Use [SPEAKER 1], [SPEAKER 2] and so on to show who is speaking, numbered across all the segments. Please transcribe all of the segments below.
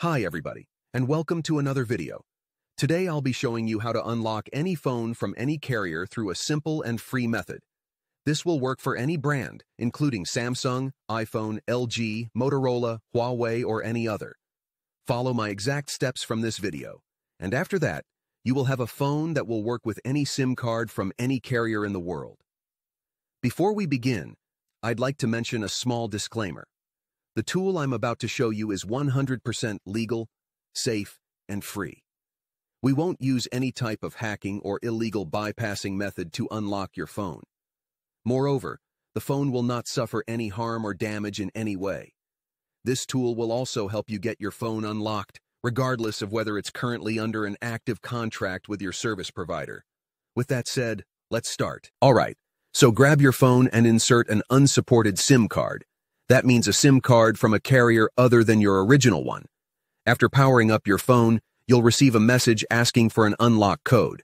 [SPEAKER 1] Hi everybody, and welcome to another video. Today I'll be showing you how to unlock any phone from any carrier through a simple and free method. This will work for any brand, including Samsung, iPhone, LG, Motorola, Huawei, or any other. Follow my exact steps from this video, and after that, you will have a phone that will work with any SIM card from any carrier in the world. Before we begin, I'd like to mention a small disclaimer. The tool I'm about to show you is 100% legal, safe, and free. We won't use any type of hacking or illegal bypassing method to unlock your phone. Moreover, the phone will not suffer any harm or damage in any way. This tool will also help you get your phone unlocked, regardless of whether it's currently under an active contract with your service provider. With that said, let's start. Alright, so grab your phone and insert an unsupported SIM card. That means a SIM card from a carrier other than your original one. After powering up your phone, you'll receive a message asking for an unlock code.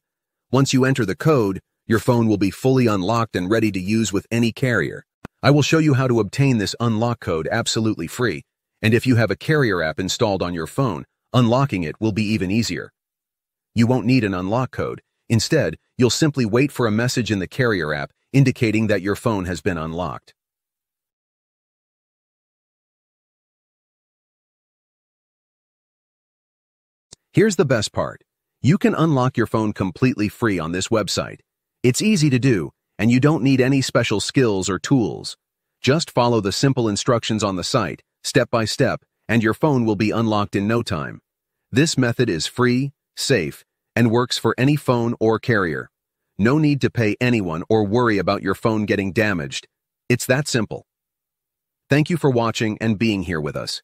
[SPEAKER 1] Once you enter the code, your phone will be fully unlocked and ready to use with any carrier. I will show you how to obtain this unlock code absolutely free, and if you have a carrier app installed on your phone, unlocking it will be even easier. You won't need an unlock code. Instead, you'll simply wait for a message in the carrier app indicating that your phone has been unlocked. Here's the best part. You can unlock your phone completely free on this website. It's easy to do, and you don't need any special skills or tools. Just follow the simple instructions on the site, step by step, and your phone will be unlocked in no time. This method is free, safe, and works for any phone or carrier. No need to pay anyone or worry about your phone getting damaged. It's that simple. Thank you for watching and being here with us.